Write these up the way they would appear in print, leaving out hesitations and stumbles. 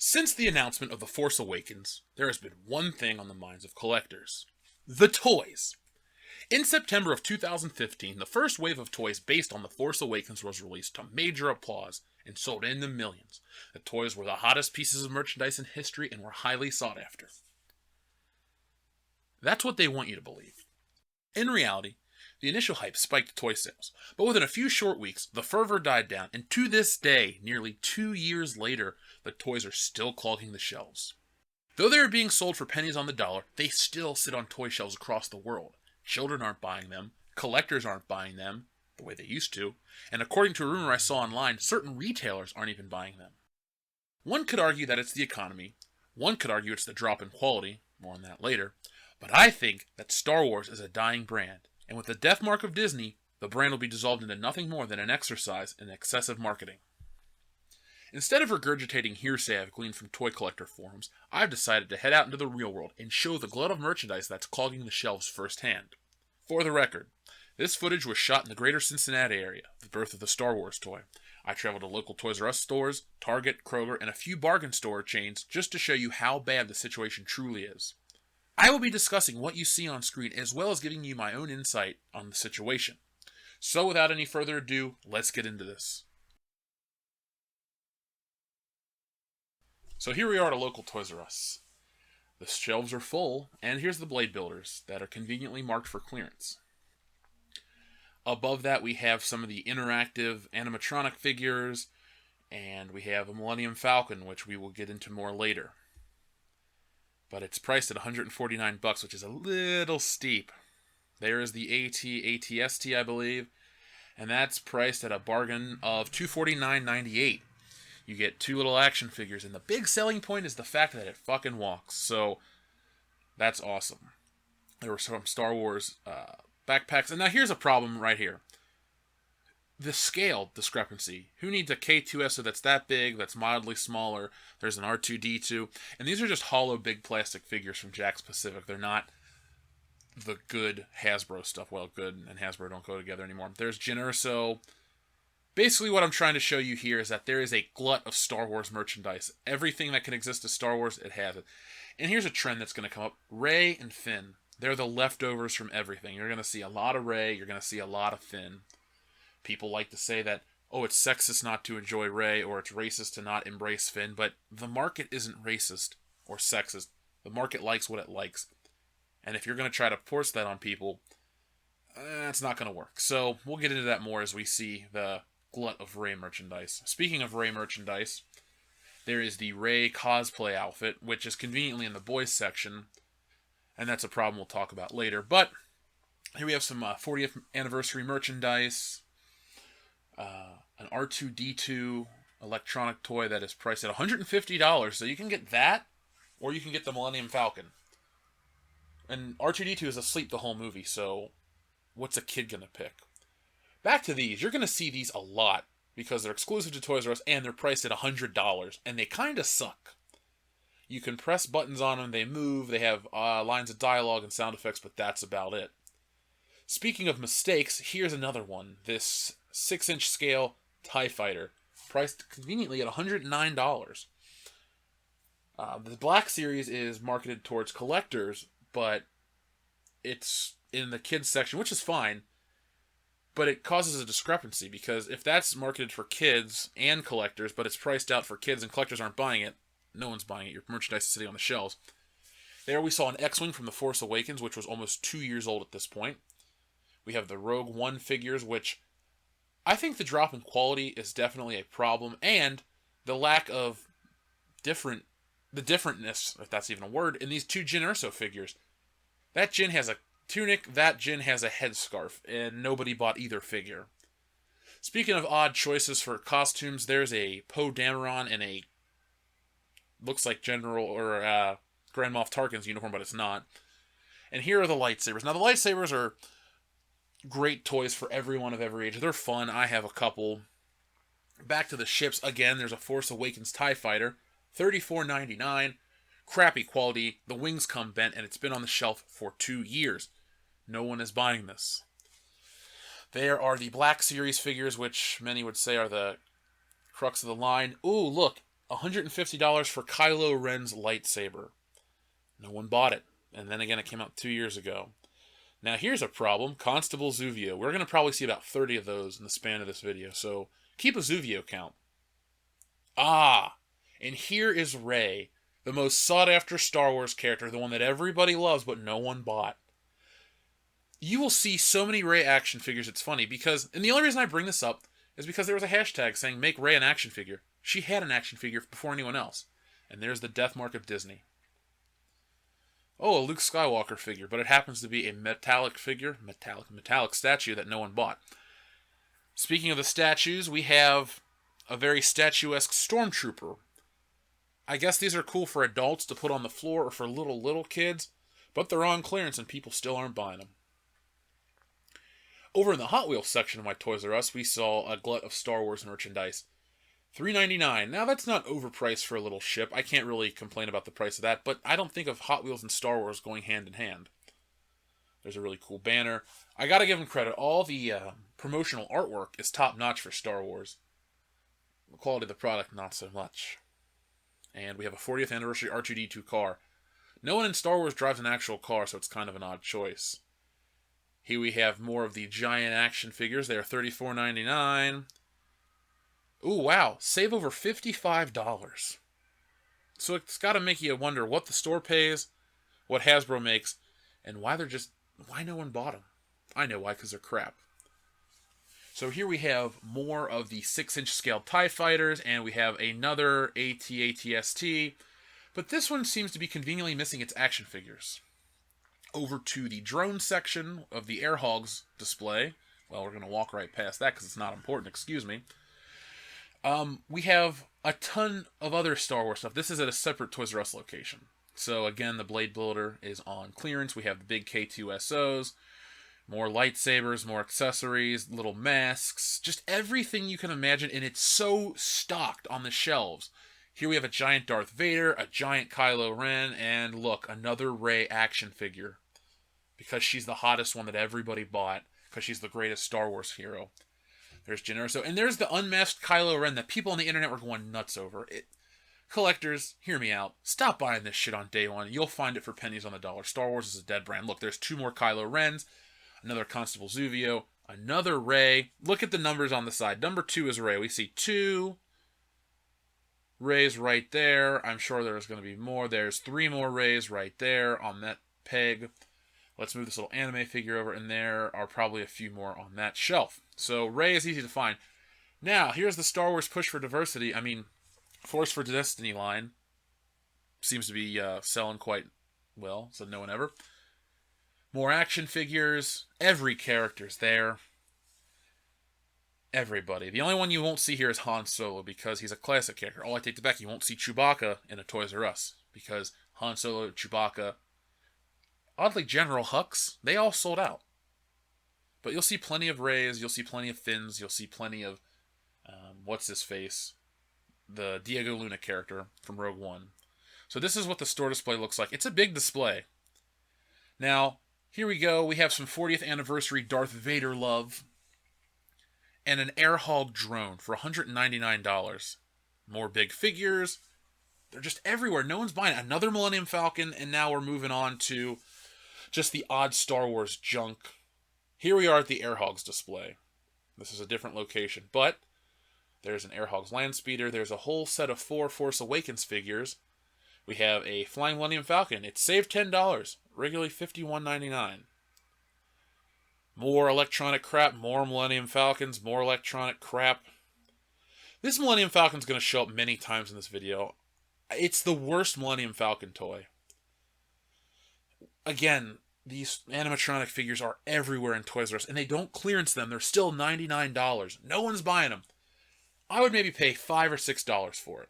Since the announcement of The Force Awakens, there has been one thing on the minds of collectors. The toys. In September of 2015, the first wave of toys based on The Force Awakens was released to major applause and sold in the millions. The toys were the hottest pieces of merchandise in history and were highly sought after. That's what they want you to believe. In reality, the initial hype spiked toy sales, but within a few short weeks, the fervor died down, and to this day, nearly 2 years later, the toys are still clogging the shelves. Though they are being sold for pennies on the dollar, they still sit on toy shelves across the world. Children aren't buying them, collectors aren't buying them, the way they used to, and according to a rumor I saw online, certain retailers aren't even buying them. One could argue that it's the economy, one could argue it's the drop in quality, more on that later, but I think that Star Wars is a dying brand, and with the death mark of Disney, the brand will be dissolved into nothing more than an exercise in excessive marketing. Instead of regurgitating hearsay I've gleaned from toy collector forums, I've decided to head out into the real world and show the glut of merchandise that's clogging the shelves firsthand. For the record, this footage was shot in the greater Cincinnati area, the birth of the Star Wars toy. I traveled to local Toys R Us stores, Target, Kroger, and a few bargain store chains just to show you how bad the situation truly is. I will be discussing what you see on screen as well as giving you my own insight on the situation. So without any further ado, let's get into this. So here we are at a local Toys R Us. The shelves are full, and here's the Blade Builders that are conveniently marked for clearance. Above that we have some of the interactive animatronic figures, and we have a Millennium Falcon, which we will get into more later. But it's priced at $149, which is a little steep. There is the AT-ATST, I believe, and that's priced at a bargain of $249.98. You get 2 little action figures, and the big selling point is the fact that it fucking walks, so that's awesome. There were some Star Wars backpacks, and now here's a problem right here. The scale discrepancy. Who needs a K2SO that's that big, that's mildly smaller? There's an R2-D2, and these are just hollow big plastic figures from Jakks Pacific. They're not the good Hasbro stuff. Well, good and Hasbro don't go together anymore. There's Jyn Erso. Basically, what I'm trying to show you here is that there is a glut of Star Wars merchandise. Everything that can exist as Star Wars, it has it. And here's a trend that's going to come up. Rey and Finn. They're the leftovers from everything. You're going to see a lot of Rey. You're going to see a lot of Finn. People like to say that, oh, it's sexist not to enjoy Rey, or it's racist to not embrace Finn, but the market isn't racist or sexist. The market likes what it likes. And if you're going to try to force that on people, it's not going to work. So we'll get into that more as we see the glut of Rey merchandise. Speaking of Rey merchandise, there is the Rey Cosplay Outfit, which is conveniently in the boys section, and that's a problem we'll talk about later. But here we have some 40th anniversary merchandise, an R2-D2 electronic toy that is priced at $150, so you can get that, or you can get the Millennium Falcon. And R2-D2 is asleep the whole movie, so what's a kid gonna pick? Back to these, you're gonna see these a lot, because they're exclusive to Toys R Us, and they're priced at $100, and they kinda suck. You can press buttons on them, they move, they have lines of dialogue and sound effects, but that's about it. Speaking of mistakes, here's another one. This 6-inch scale TIE Fighter, priced conveniently at $109. The Black Series is marketed towards collectors, but it's in the kids section, which is fine, but it causes a discrepancy, because if that's marketed for kids and collectors, but it's priced out for kids and collectors aren't buying it, no one's buying it. Your merchandise is sitting on the shelves. There we saw an X-Wing from The Force Awakens, which was almost 2 years old at this point. We have the Rogue One figures, which I think the drop in quality is definitely a problem, and the lack of differentness, if that's even a word, in these 2 Jyn Erso figures. That Jyn has a tunic, that Jyn has a headscarf, and nobody bought either figure. Speaking of odd choices for costumes, there's a Poe Dameron in a looks like General or Grand Moff Tarkin's uniform, but it's not. And here are the lightsabers. Now, the lightsabers are great toys for everyone of every age. They're fun. I have a couple. Back to the ships. Again, there's a Force Awakens TIE Fighter. $34.99. Crappy quality. The wings come bent, and it's been on the shelf for 2 years. No one is buying this. There are the Black Series figures, which many would say are the crux of the line. Ooh, look. $150 for Kylo Ren's lightsaber. No one bought it. And then again, it came out 2 years ago. Now here's a problem. Constable Zuvio. We're going to probably see about 30 of those in the span of this video, so keep a Zuvio count. And here is Rey, the most sought-after Star Wars character, the one that everybody loves but no one bought. You will see so many Rey action figures, it's funny, because, and the only reason I bring this up is because there was a hashtag saying, make Rey an action figure. She had an action figure before anyone else. And there's the death mark of Disney. Oh, a Luke Skywalker figure, but it happens to be a metallic figure, metallic statue that no one bought. Speaking of the statues, we have a very statuesque stormtrooper. I guess these are cool for adults to put on the floor or for little kids, but they're on clearance and people still aren't buying them. Over in the Hot Wheels section of my Toys R Us, we saw a glut of Star Wars merchandise. $3.99. Now, that's not overpriced for a little ship. I can't really complain about the price of that, but I don't think of Hot Wheels and Star Wars going hand in hand. There's a really cool banner. I gotta give them credit. All the promotional artwork is top-notch for Star Wars. The quality of the product, not so much. And we have a 40th anniversary R2-D2 car. No one in Star Wars drives an actual car, so it's kind of an odd choice. Here we have more of the giant action figures. They are $34.99. Ooh, wow. Save over $55. So it's got to make you wonder what the store pays, what Hasbro makes, and why no one bought them. I know why, because they're crap. So here we have more of the 6-inch scale TIE Fighters, and we have another AT-ATST, but this one seems to be conveniently missing its action figures. Over to the drone section of the Air Hogs display. Well, we're going to walk right past that because it's not important, excuse me. We have a ton of other Star Wars stuff. This is at a separate Toys R Us location. So again, the Blade Builder is on clearance. We have the big K2SOs, more lightsabers, more accessories, little masks, just everything you can imagine, and it's so stocked on the shelves. Here we have a giant Darth Vader, a giant Kylo Ren, and look, another Rey action figure. Because she's the hottest one that everybody bought, because she's the greatest Star Wars hero. There's Jyn Erso, and there's the unmasked Kylo Ren that people on the internet were going nuts over. Collectors, hear me out. Stop buying this shit on day one. You'll find it for pennies on the dollar. Star Wars is a dead brand. Look, there's 2 more Kylo Rens, another Constable Zuvio, another Rey. Look at the numbers on the side. Number 2 is Rey. We see 2 Reys right there. I'm sure there's going to be more. There's 3 more Reys right there on that peg. Let's move this little anime figure over, and there are probably a few more on that shelf. So Rey is easy to find. Now, here's the Star Wars push for diversity. I mean, Force for Destiny line seems to be selling quite well, so no one ever. More action figures. Every character's there. Everybody. The only one you won't see here is Han Solo, because he's a classic character. I take it back. You won't see Chewbacca in a Toys R Us, because Han Solo, Chewbacca, oddly, General Hux, they all sold out. But you'll see plenty of Reys, you'll see plenty of Finns, you'll see plenty of, what's-his-face? The Diego Luna character from Rogue One. So this is what the store display looks like. It's a big display. Now, here we go. We have some 40th anniversary Darth Vader love. And an Air Hog drone for $199. More big figures. They're just everywhere. No one's buying it. Another Millennium Falcon, and now we're moving on to just the odd Star Wars junk. Here we are at the Air Hogs display. This is a different location, but there's an Air Hogs land speeder. There's a whole set of 4 Force Awakens figures. We have a Flying Millennium Falcon. It saved $10, regularly $51.99. More electronic crap, more Millennium Falcons, more electronic crap. This Millennium Falcon's going to show up many times in this video. It's the worst Millennium Falcon toy. Again, these animatronic figures are everywhere in Toys R Us, and they don't clearance them. They're still $99. No one's buying them. I would maybe pay $5 or $6 for it.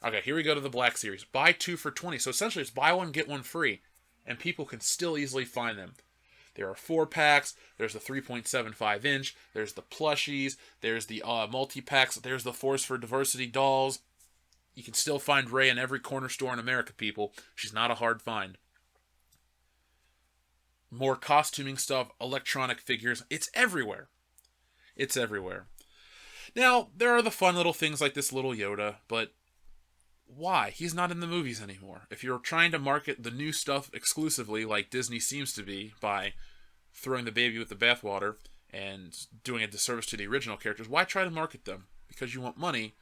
Okay, here we go to the Black Series. Buy 2 for $20. So essentially, it's buy one, get one free, and people can still easily find them. There are 4-packs. There's the 3.75-inch. There's the plushies. There's the multi-packs. There's the Force for Diversity dolls. You can still find Rey in every corner store in America, people. She's not a hard find. More costuming stuff, electronic figures. It's everywhere. It's everywhere. Now, there are the fun little things like this little Yoda, but Why? He's not in the movies anymore. If you're trying to market the new stuff exclusively, like Disney seems to be, by throwing the baby with the bathwater and doing a disservice to the original characters, why try to market them? Because you want money.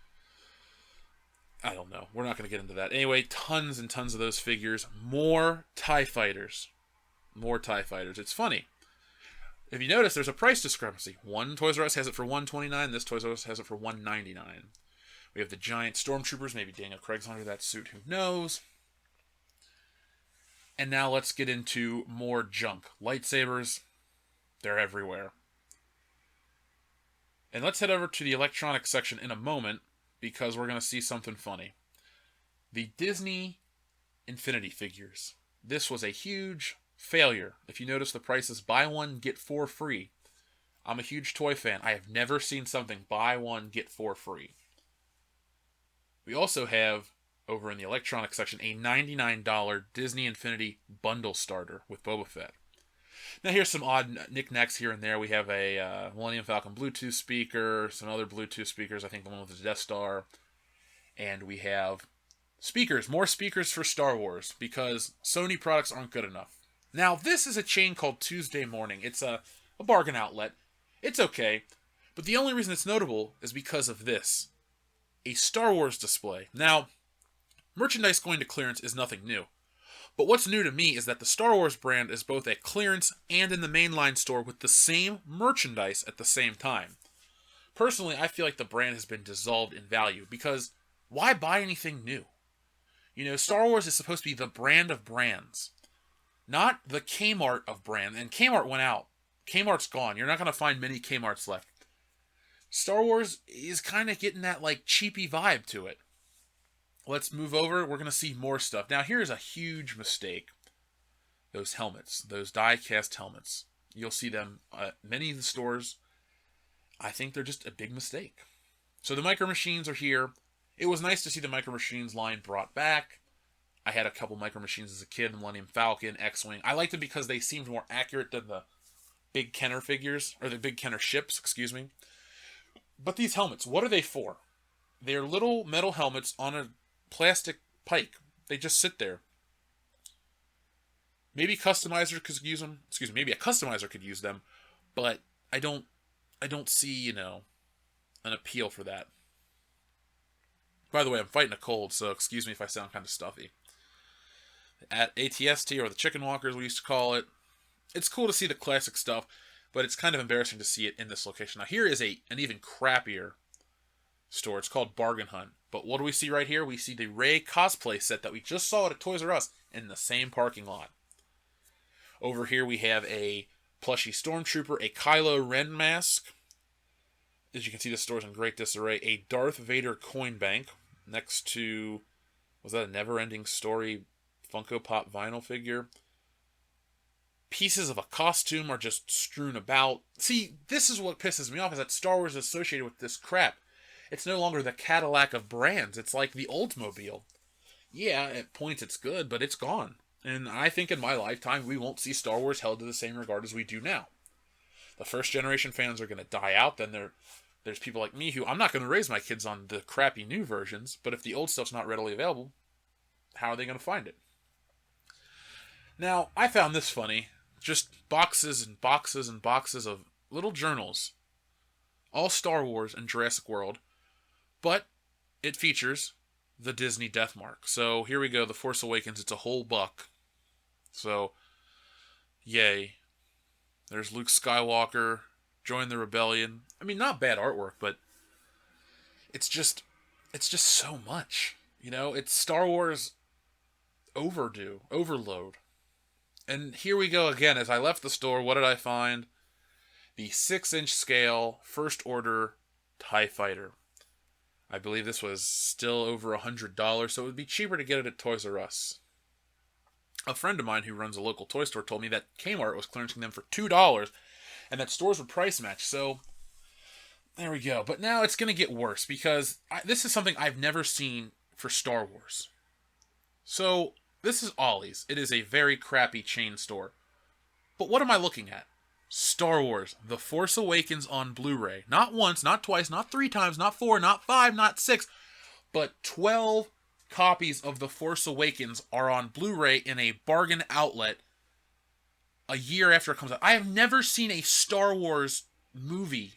I don't know. We're not going to get into that. Anyway, tons and tons of those figures. More TIE Fighters. More TIE Fighters. It's funny. If you notice, there's a price discrepancy. One Toys R Us has it for $129. This Toys R Us has it for $199. We have the giant stormtroopers. Maybe Daniel Craig's under that suit. Who knows? And now let's get into more junk. Lightsabers. They're everywhere. And let's head over to the electronics section in a moment, because we're going to see something funny. The Disney Infinity figures. This was a huge failure. If you notice, the price is buy one, get four free. I'm a huge toy fan. I have never seen something buy one, get four free. We also have, over in the electronics section, a $99 Disney Infinity bundle starter with Boba Fett. Now here's some odd knickknacks here and there. We have a Millennium Falcon Bluetooth speaker, some other Bluetooth speakers, I think the one with the Death Star. And we have speakers, more speakers for Star Wars, because Sony products aren't good enough. Now this is a chain called Tuesday Morning. It's a bargain outlet. It's okay, but the only reason it's notable is because of this. A Star Wars display. Now, merchandise going to clearance is nothing new. But what's new to me is that the Star Wars brand is both at clearance and in the mainline store with the same merchandise at the same time. Personally, I feel like the brand has been dissolved in value, because why buy anything new? You know, Star Wars is supposed to be the brand of brands, not the Kmart of brand. And Kmart went out. Kmart's gone. You're not going to find many Kmarts left. Star Wars is kind of getting that, like, cheapy vibe to it. Let's move over. We're going to see more stuff. Now, here's a huge mistake. Those helmets. Those die-cast helmets. You'll see them at many of the stores. I think they're just a big mistake. So the Micro Machines are here. It was nice to see the Micro Machines line brought back. I had a couple Micro Machines as a kid. The Millennium Falcon, X-Wing. I liked them because they seemed more accurate than the Big Kenner figures. Or the Big Kenner ships, excuse me. But these helmets, what are they for? They're little metal helmets on a plastic pike. They just sit there. Maybe customizer could use them. Excuse me, maybe a customizer could use them, but I don't see, an appeal for that. By the way, I'm fighting a cold, so excuse me if I sound kind of stuffy. At ATST, or the Chicken Walkers we used to call it, it's cool to see the classic stuff, but it's kind of embarrassing to see it in this location. Now here is an even crappier store. It's called Bargain Hunt. But what do we see right here? We see the Rey cosplay set that we just saw at Toys R Us in the same parking lot. Over here we have a plushie Stormtrooper, a Kylo Ren mask. As you can see, the store's in great disarray. A Darth Vader coin bank next to, was that a Never-Ending Story Funko Pop vinyl figure? Pieces of a costume are just strewn about. See, this is what pisses me off, is that Star Wars is associated with this crap. It's no longer the Cadillac of brands. It's like the Oldsmobile. Yeah, at points it's good, but it's gone. And I think in my lifetime, we won't see Star Wars held to the same regard as we do now. The first generation fans are going to die out. Then there's people like me who, I'm not going to raise my kids on the crappy new versions, but if the old stuff's not readily available, how are they going to find it? Now, I found this funny. Just boxes and boxes and boxes of little journals. All Star Wars and Jurassic World. But it features the Disney Death Mark. So here we go. The Force Awakens. It's a whole buck. So, yay. There's Luke Skywalker. Join the rebellion. I mean, not bad artwork, but it's just so much. It's Star Wars overload. And here we go again. As I left the store, what did I find? The 6-inch scale First Order TIE Fighter. I believe this was still over $100, so it would be cheaper to get it at Toys R Us. A friend of mine who runs a local toy store told me that Kmart was clearancing them for $2, and that stores would price match. So, there we go. But now it's going to get worse, because this is something I've never seen for Star Wars. So, this is Ollie's. It is a very crappy chain store. But what am I looking at? Star Wars, The Force Awakens on Blu-ray. Not once, not twice, not 3 times, not 4, not 5, not 6, but 12 copies of The Force Awakens are on Blu-ray in a bargain outlet a year after it comes out. I have never seen a Star Wars movie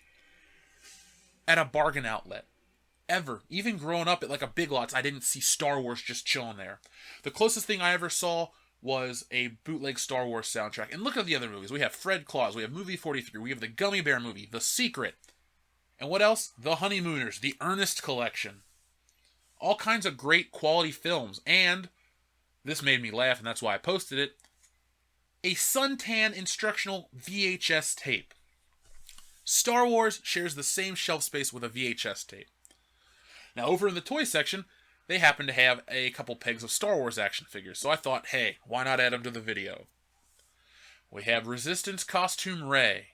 at a bargain outlet. Ever. Even growing up at like a Big Lots, I didn't see Star Wars just chilling there. The closest thing I ever saw was a bootleg Star Wars soundtrack. And look at the other movies. We have Fred Claus, we have Movie 43, we have the Gummy Bear movie, The Secret. And what else? The Honeymooners, the Ernest Collection. All kinds of great quality films. And, this made me laugh and that's why I posted it, a suntan instructional VHS tape. Star Wars shares the same shelf space with a VHS tape. Now, over in the toy section, they happen to have a couple pegs of Star Wars action figures, so I thought, hey, why not add them to the video? We have Resistance costume Rey,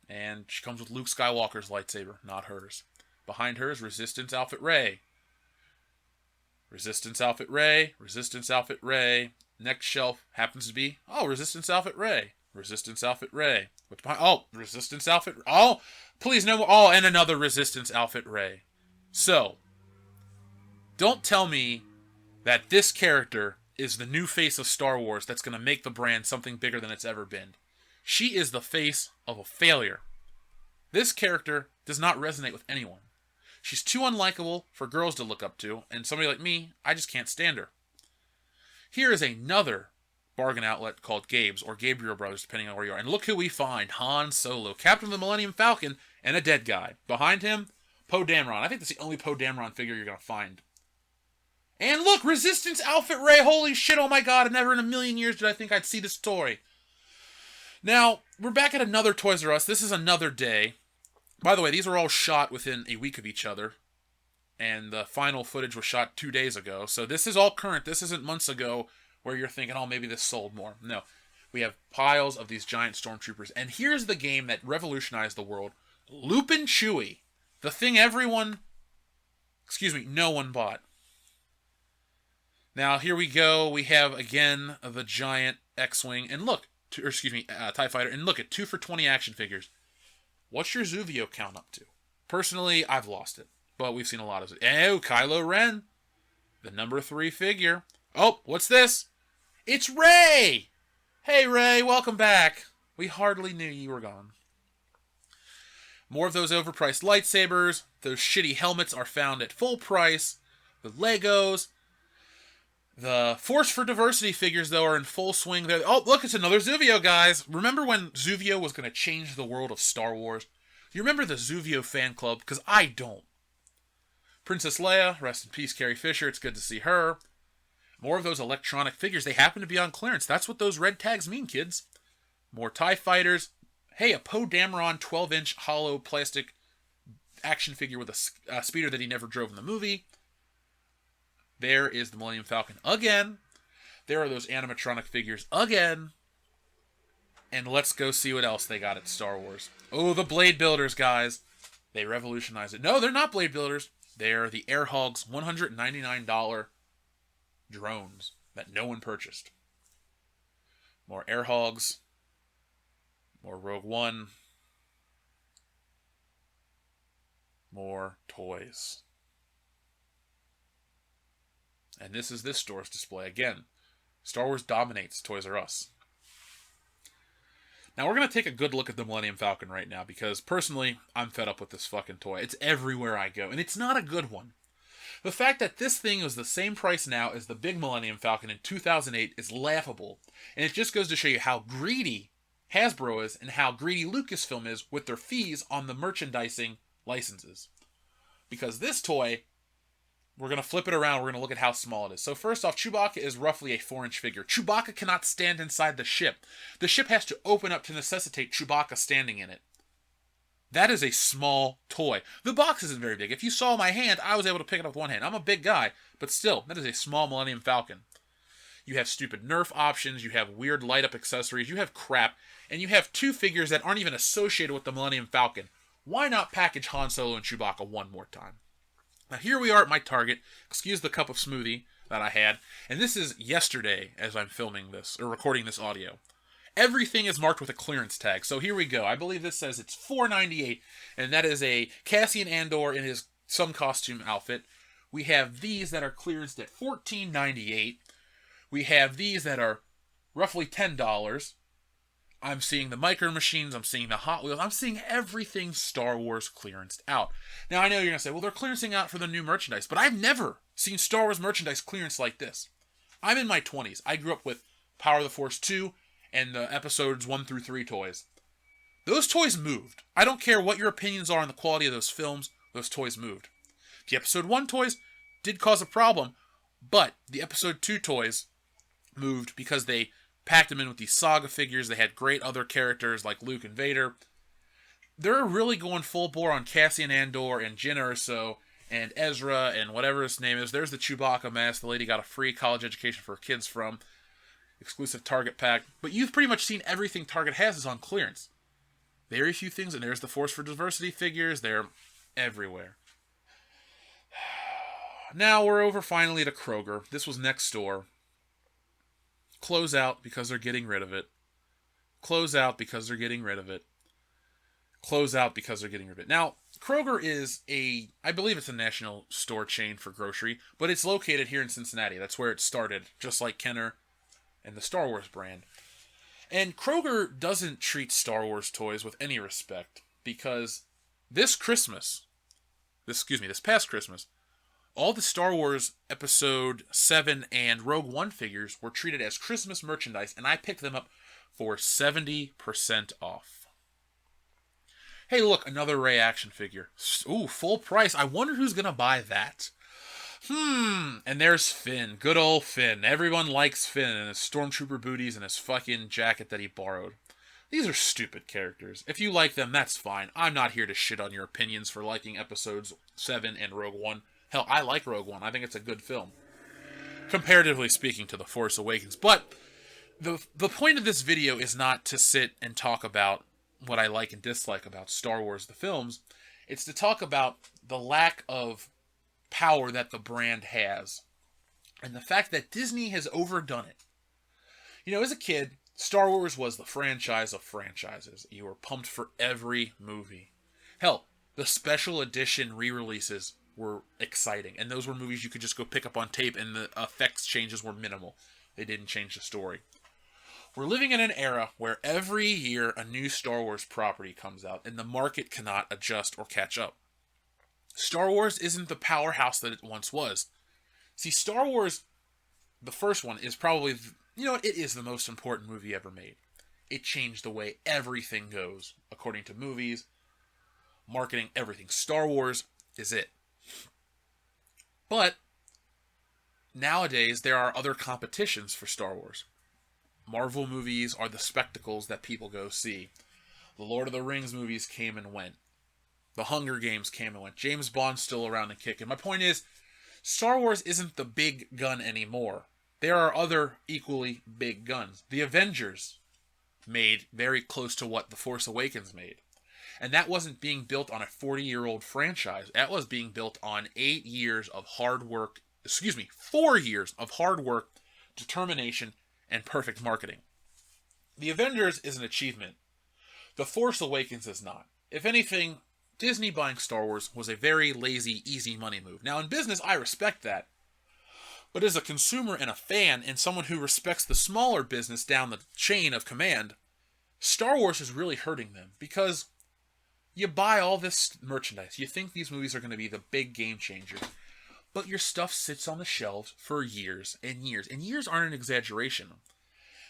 and she comes with Luke Skywalker's lightsaber, not hers. Behind her is Resistance outfit Rey. Resistance outfit Rey, Resistance outfit Rey. Next shelf happens to be, Resistance outfit Rey. Resistance outfit Rey. What's behind? Resistance outfit. Please no more. And another Resistance outfit Rey. So, don't tell me that this character is the new face of Star Wars that's going to make the brand something bigger than it's ever been. She is the face of a failure. This character does not resonate with anyone. She's too unlikable for girls to look up to, and somebody like me, I just can't stand her. Here is another bargain outlet called Gabe's, or Gabriel Brothers, depending on where you are. And look who we find. Han Solo, Captain of the Millennium Falcon, and a dead guy. Behind him, Poe Dameron. I think that's the only Poe Dameron figure you're going to find. And look, Resistance outfit Rey. Holy shit, oh my god, never in a million years did I think I'd see this toy. Now, we're back at another Toys R Us. This is another day. By the way, these were all shot within a week of each other. And the final footage was shot 2 days ago. So this is all current. This isn't months ago where you're thinking, maybe this sold more. No. We have piles of these giant stormtroopers. And here's the game that revolutionized the world. Lupin Chewie. The thing no one bought. Now, here we go. We have, again, the giant X-Wing. And look, TIE Fighter. And look at 2 for $20 action figures. What's your Zuvio count up to? Personally, I've lost it. But we've seen a lot of it. Oh, Kylo Ren. The number 3 figure. Oh, what's this? It's Rey! Hey, Rey, welcome back. We hardly knew you were gone. More of those overpriced lightsabers. Those shitty helmets are found at full price. The Legos. The Force for Diversity figures, though, are in full swing. Oh, look, it's another Zuvio, guys. Remember when Zuvio was going to change the world of Star Wars? Do you remember the Zuvio fan club? Because I don't. Princess Leia, rest in peace, Carrie Fisher. It's good to see her. More of those electronic figures. They happen to be on clearance. That's what those red tags mean, kids. More TIE Fighters. Hey, a Poe Dameron 12-inch hollow plastic action figure with a speeder that he never drove in the movie. There is the Millennium Falcon again. There are those animatronic figures again. And let's go see what else they got at Star Wars. Oh, the Blade Builders, guys. They revolutionized it. No, they're not Blade Builders. They're the Air Hogs $199 drones that no one purchased. More Air Hogs. More Rogue One. More toys. And this is this store's display. Again, Star Wars dominates Toys R Us. Now we're going to take a good look at the Millennium Falcon right now because personally, I'm fed up with this fucking toy. It's everywhere I go, and it's not a good one. The fact that this thing is the same price now as the big Millennium Falcon in 2008 is laughable, and it just goes to show you how greedy Hasbro is and how greedy Lucasfilm is with their fees on the merchandising licenses. Because this toy, we're going to flip it around, we're going to look at how small it is. So first off, Chewbacca is roughly a 4-inch figure. Chewbacca cannot stand inside the ship. The ship has to open up to necessitate Chewbacca standing in it. That is a small toy. The box isn't very big. If you saw my hand, I was able to pick it up with one hand. I'm a big guy, but still, that is a small Millennium Falcon. You have stupid Nerf options, you have weird light-up accessories, you have crap, and you have 2 figures that aren't even associated with the Millennium Falcon. Why not package Han Solo and Chewbacca one more time? Now here we are at my Target. Excuse the cup of smoothie that I had. And this is yesterday as I'm filming this, or recording this audio. Everything is marked with a clearance tag. So here we go. I believe this says it's $4.98. And that is a Cassian Andor in his some costume outfit We have these that are clearanced at $14.98. We have these that are roughly $10. I'm seeing the Micro Machines. I'm seeing the Hot Wheels. I'm seeing everything Star Wars clearanced out. Now, I know you're going to say, well, they're clearancing out for the new merchandise, but I've never seen Star Wars merchandise clearance like this. I'm in my 20s. I grew up with Power of the Force 2 and the episodes 1 through 3 toys. Those toys moved. I don't care what your opinions are on the quality of those films, those toys moved. The episode 1 toys did cause a problem, but the episode 2 toys moved because they packed them in with these saga figures. They had great other characters like Luke and Vader. They're really going full bore on Cassian Andor and Jyn Erso and Ezra and whatever his name is. There's the Chewbacca mask the lady got a free college education for her kids from. Exclusive Target pack. But you've pretty much seen everything Target has is on clearance. Very few things, and there's the Force for Diversity figures. They're everywhere. Now we're over finally to Kroger. This was next door. Close out because they're getting rid of it. Close out because they're getting rid of it. Close out because they're getting rid of it. Now, Kroger is I believe it's a national store chain for grocery, but it's located here in Cincinnati. That's where it started, just like Kenner and the Star Wars brand. And Kroger doesn't treat Star Wars toys with any respect, because this past Christmas, all the Star Wars Episode 7 and Rogue One figures were treated as Christmas merchandise, and I picked them up for 70% off. Hey, look, another Rey action figure. Ooh, full price. I wonder who's going to buy that. And there's Finn. Good old Finn. Everyone likes Finn and his Stormtrooper booties and his fucking jacket that he borrowed. These are stupid characters. If you like them, that's fine. I'm not here to shit on your opinions for liking Episodes 7 and Rogue One. Hell, I like Rogue One. I think it's a good film, comparatively speaking to The Force Awakens. But the point of this video is not to sit and talk about what I like and dislike about Star Wars, the films. It's to talk about the lack of power that the brand has, and the fact that Disney has overdone it. You know, as a kid, Star Wars was the franchise of franchises. You were pumped for every movie. Hell, the special edition re-releases were exciting, and those were movies you could just go pick up on tape, and the effects changes were minimal. They didn't change the story. We're living in an era where every year a new Star Wars property comes out, and the market cannot adjust or catch up. Star Wars isn't the powerhouse that it once was. See, Star Wars, the first one, is probably, it is the most important movie ever made. It changed the way everything goes, according to movies, marketing, everything. Star Wars is it. But nowadays, there are other competitions for Star Wars. Marvel movies are the spectacles that people go see. The Lord of the Rings movies came and went. The Hunger Games came and went. James Bond's still around and kicking. My point is, Star Wars isn't the big gun anymore. There are other equally big guns. The Avengers made very close to what The Force Awakens made. And that wasn't being built on a 40-year-old franchise. That was being built on 8 years of hard work. 4 years of hard work, determination, and perfect marketing. The Avengers is an achievement. The Force Awakens is not. If anything, Disney buying Star Wars was a very lazy, easy money move. Now, in business, I respect that. But as a consumer and a fan, and someone who respects the smaller business down the chain of command, Star Wars is really hurting them, because you buy all this merchandise. You think these movies are going to be the big game changers, but your stuff sits on the shelves for years and years. And years aren't an exaggeration.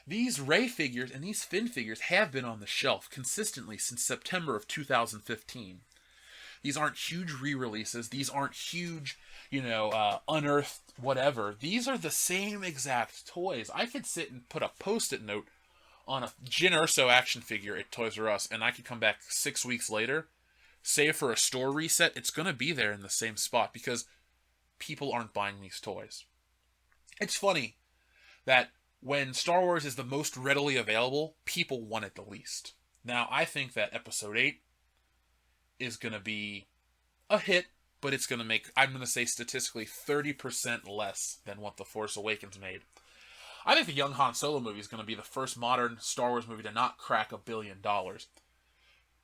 These Rey figures and these Finn figures have been on the shelf consistently since September of 2015. These aren't huge re-releases. These aren't huge, unearthed whatever. These are the same exact toys. I could sit and put a post-it note on a Jyn Erso action figure at Toys R Us, and I could come back 6 weeks later, save for a store reset. It's going to be there in the same spot, because people aren't buying these toys. It's funny that when Star Wars is the most readily available, people want it the least. Now, I think that Episode 8 is going to be a hit, but it's going to make, I'm going to say statistically, 30% less than what The Force Awakens made. I think the Young Han Solo movie is going to be the first modern Star Wars movie to not crack $1 billion.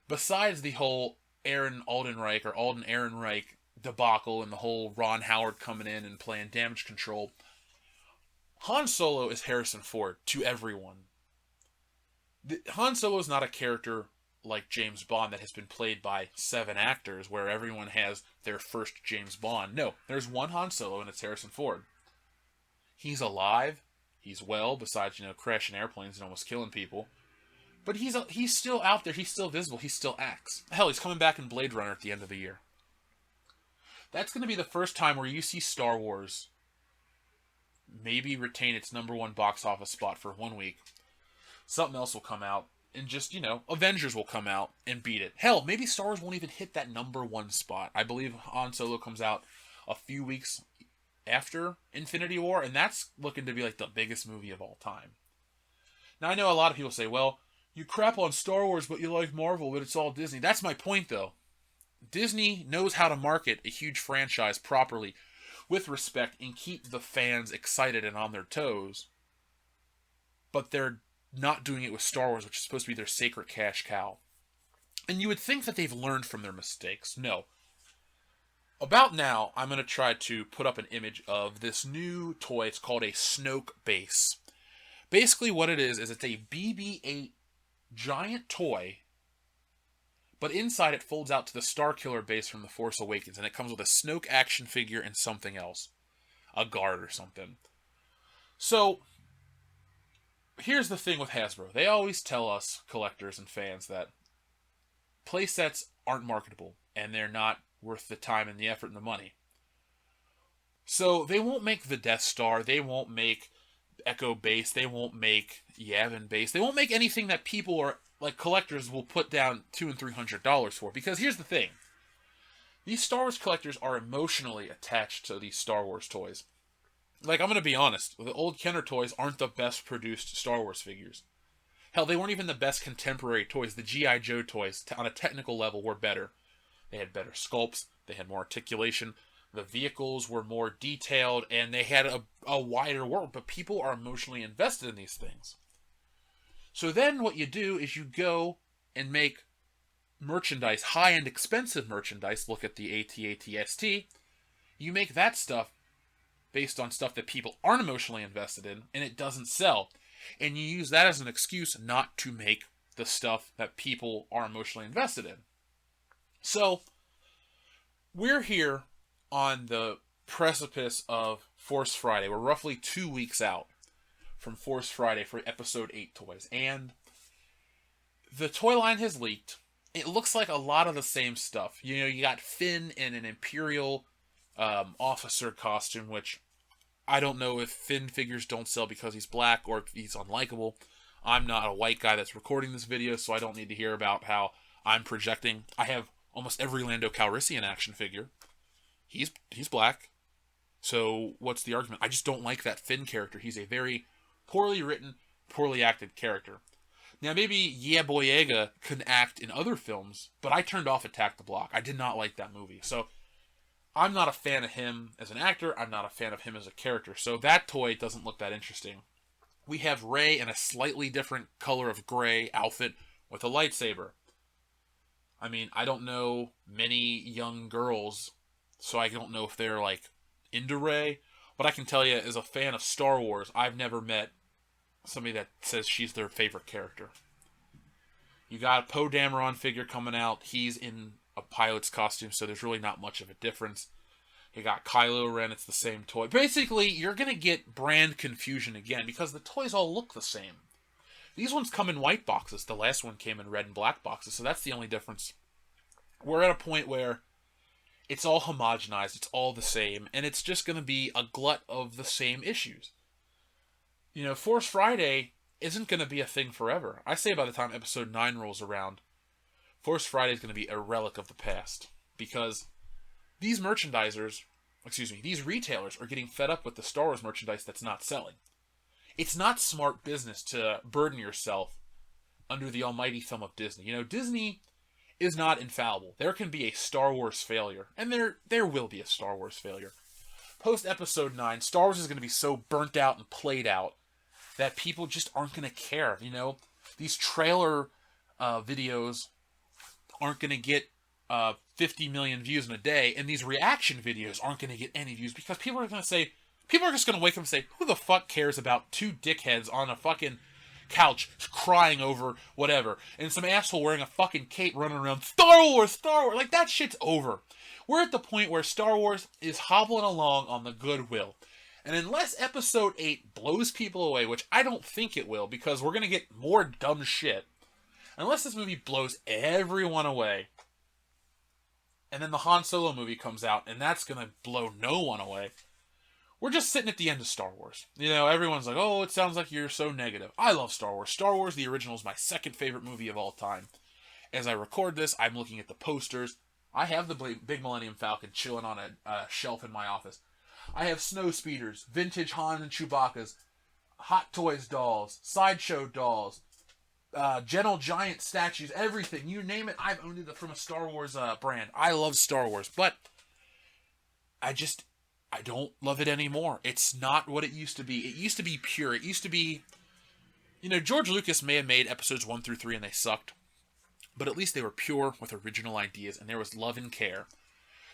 Besides the whole Alden Ehrenreich debacle and the whole Ron Howard coming in and playing damage control. Han Solo is Harrison Ford to everyone. Han Solo is not a character like James Bond that has been played by 7 actors where everyone has their first James Bond. No, there's one Han Solo and it's Harrison Ford. He's alive. He's well, besides, crashing airplanes and almost killing people. But he's still out there. He's still visible. He still acts. Hell, he's coming back in Blade Runner at the end of the year. That's going to be the first time where you see Star Wars maybe retain its #1 box office spot for 1 week. Something else will come out, and just, Avengers will come out and beat it. Hell, maybe Star Wars won't even hit that #1 spot. I believe Han Solo comes out a few weeks after Infinity War, and that's looking to be like the biggest movie of all time. Now, I know a lot of people say, well, you crap on Star Wars, but you like Marvel, but it's all Disney. That's my point, though. Disney knows how to market a huge franchise properly, with respect, and keep the fans excited and on their toes. But they're not doing it with Star Wars, which is supposed to be their sacred cash cow. And you would think that they've learned from their mistakes. No. About now, I'm going to try to put up an image of this new toy. It's called a Snoke base. Basically what it is it's a BB-8 giant toy, but inside it folds out to the Starkiller base from The Force Awakens, and it comes with a Snoke action figure and something else. A guard or something. So, here's the thing with Hasbro. They always tell us, collectors and fans, that playsets aren't marketable, and they're not worth the time and the effort and the money. So, they won't make the Death Star, they won't make Echo Base, they won't make Yavin Base, they won't make anything that people are, like collectors, will put down $200 and $300 for. Because here's the thing. These Star Wars collectors are emotionally attached to these Star Wars toys. Like, I'm going to be honest, the old Kenner toys aren't the best produced Star Wars figures. Hell, they weren't even the best contemporary toys. The G.I. Joe toys, on a technical level, were better. They had better sculpts, they had more articulation, the vehicles were more detailed, and they had a wider world, but people are emotionally invested in these things. So then what you do is you go and make merchandise, high-end expensive merchandise, look at the AT-AT-ST, you make that stuff based on stuff that people aren't emotionally invested in, and it doesn't sell. And you use that as an excuse not to make the stuff that people are emotionally invested in. So, we're here on the precipice of Force Friday. We're roughly 2 weeks out from Force Friday for Episode 8 toys. And the toy line has leaked. It looks like a lot of the same stuff. You got Finn in an Imperial officer costume, which I don't know if Finn figures don't sell because he's black or if he's unlikable. I'm not a white guy that's recording this video, so I don't need to hear about how I'm projecting. I have almost every Lando Calrissian action figure. He's black. So what's the argument? I just don't like that Finn character. He's a very poorly written, poorly acted character. Now maybe Boyega can act in other films, but I turned off Attack the Block. I did not like that movie. So I'm not a fan of him as an actor. I'm not a fan of him as a character. So that toy doesn't look that interesting. We have Rey in a slightly different color of gray outfit with a lightsaber. I mean, I don't know many young girls, so I don't know if they're, into Rey. But I can tell you, as a fan of Star Wars, I've never met somebody that says she's their favorite character. You got a Poe Dameron figure coming out. He's in a pilot's costume, so there's really not much of a difference. You got Kylo Ren, it's the same toy. Basically, you're going to get brand confusion again, because the toys all look the same. These ones come in white boxes. The last one came in red and black boxes, so that's the only difference. We're at a point where it's all homogenized, it's all the same, and it's just going to be a glut of the same issues. Force Friday isn't going to be a thing forever. I say by the time Episode 9 rolls around, Force Friday is going to be a relic of the past, because these these retailers are getting fed up with the Star Wars merchandise that's not selling. It's not smart business to burden yourself under the almighty thumb of Disney. Disney is not infallible. There can be a Star Wars failure, and there will be a Star Wars failure. Post Episode 9, Star Wars is going to be so burnt out and played out that people just aren't going to care. These trailer videos aren't going to get 50 million views in a day, and these reaction videos aren't going to get any views because people are just going to wake up and say, who the fuck cares about two dickheads on a fucking couch crying over whatever, and some asshole wearing a fucking cape running around, Star Wars, Star Wars. Like, that shit's over. We're at the point where Star Wars is hobbling along on the goodwill. And unless Episode 8 blows people away, which I don't think it will, because we're going to get more dumb shit, unless this movie blows everyone away, and then the Han Solo movie comes out, and that's going to blow no one away, we're just sitting at the end of Star Wars. You know, everyone's like, oh, it sounds like you're so negative. I love Star Wars. Star Wars, the original, is my second favorite movie of all time. As I record this, I'm looking at the posters. I have the big Millennium Falcon chilling on a shelf in my office. I have snow speeders, vintage Han and Chewbacca's, Hot Toys dolls, Sideshow dolls, Gentle Giant statues, everything. You name it, I've owned it from a Star Wars brand. I love Star Wars, but I don't love it anymore. It's not what it used to be. It used to be pure. It used to be, you know, George Lucas may have made episodes 1 through 3 and they sucked, but at least they were pure with original ideas and there was love and care.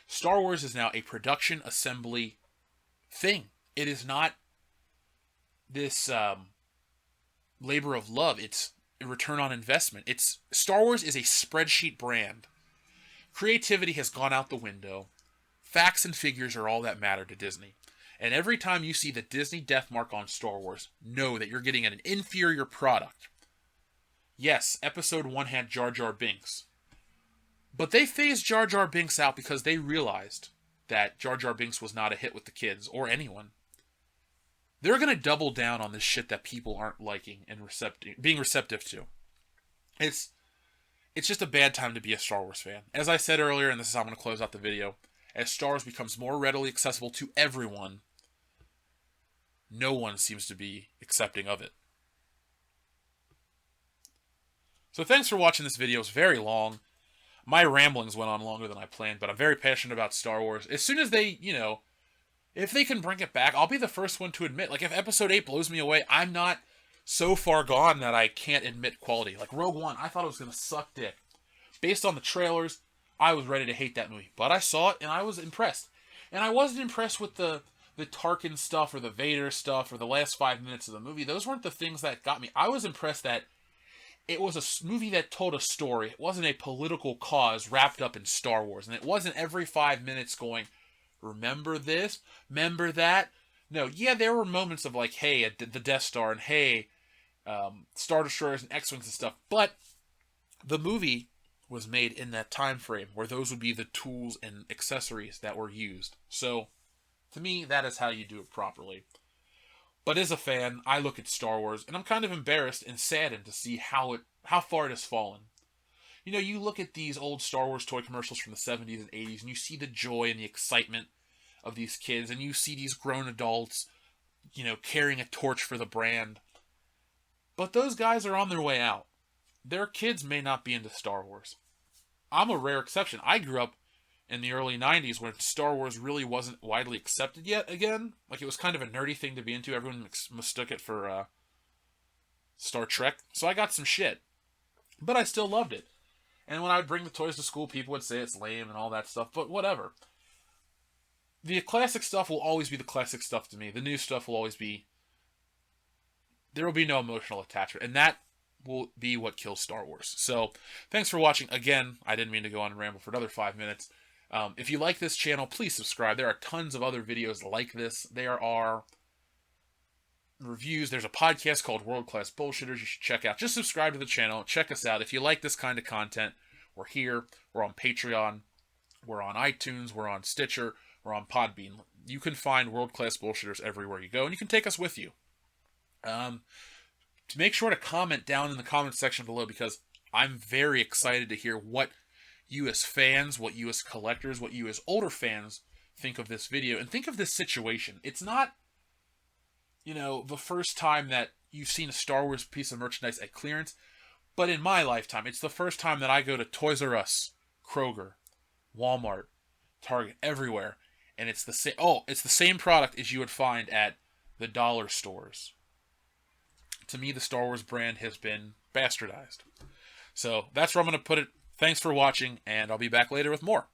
Star Wars is now a production assembly thing. It is not this labor of love. It's a return on investment. Star Wars is a spreadsheet brand. Creativity has gone out the window. Facts and figures are all that matter to Disney. And every time you see the Disney death mark on Star Wars, know that you're getting an inferior product. Yes, Episode 1 had Jar Jar Binks. But they phased Jar Jar Binks out because they realized that Jar Jar Binks was not a hit with the kids, or anyone. They're going to double down on this shit that people aren't liking and being receptive to. It's just a bad time to be a Star Wars fan. As I said earlier, and this is how I'm going to close out the video, as Star Wars becomes more readily accessible to everyone, no one seems to be accepting of it. So thanks for watching this video. It's very long. My ramblings went on longer than I planned, but I'm very passionate about Star Wars. As soon as they, if they can bring it back, I'll be the first one to admit, like, if Episode 8 blows me away, I'm not so far gone that I can't admit quality. Like, Rogue One, I thought it was going to suck dick. Based on the trailers, I was ready to hate that movie. But I saw it, and I was impressed. And I wasn't impressed with the Tarkin stuff, or the Vader stuff, or the last 5 minutes of the movie. Those weren't the things that got me. I was impressed that it was a movie that told a story. It wasn't a political cause wrapped up in Star Wars. And it wasn't every 5 minutes going, remember this? Remember that? No, yeah, there were moments of like, hey, the Death Star, and hey, Star Destroyers and X-Wings and stuff. But the movie was made in that time frame where those would be the tools and accessories that were used. So, to me, that is how you do it properly. But as a fan, I look at Star Wars, and I'm kind of embarrassed and saddened to see how far it has fallen. You know, you look at these old Star Wars toy commercials from the 70s and 80s, and you see the joy and the excitement of these kids, and you see these grown adults, carrying a torch for the brand. But those guys are on their way out. Their kids may not be into Star Wars. I'm a rare exception. I grew up in the early 90s when Star Wars really wasn't widely accepted yet again. Like, it was kind of a nerdy thing to be into. Everyone mistook it for Star Trek. So I got some shit. But I still loved it. And when I would bring the toys to school, people would say it's lame and all that stuff. But whatever. The classic stuff will always be the classic stuff to me. The new stuff will always be... There will be no emotional attachment. And that will be what kills Star Wars. So, thanks for watching. Again, I didn't mean to go on and ramble for another 5 minutes. If you like this channel, please subscribe. There are tons of other videos like this. There are reviews. There's a podcast called World Class Bullshitters you should check out. Just subscribe to the channel. Check us out. If you like this kind of content, we're here. We're on Patreon. We're on iTunes. We're on Stitcher. We're on Podbean. You can find World Class Bullshitters everywhere you go, and you can take us with you. To make sure to comment down in the comment section below, because I'm very excited to hear what you as fans, what you as collectors, what you as older fans think of this video, and think of this situation. It's not, the first time that you've seen a Star Wars piece of merchandise at clearance, but in my lifetime, it's the first time that I go to Toys R Us, Kroger, Walmart, Target, everywhere, and it's the same. Oh, it's the same product as you would find at the dollar stores. To me, the Star Wars brand has been bastardized. So that's where I'm going to put it Thanks for watching, and I'll be back later with more.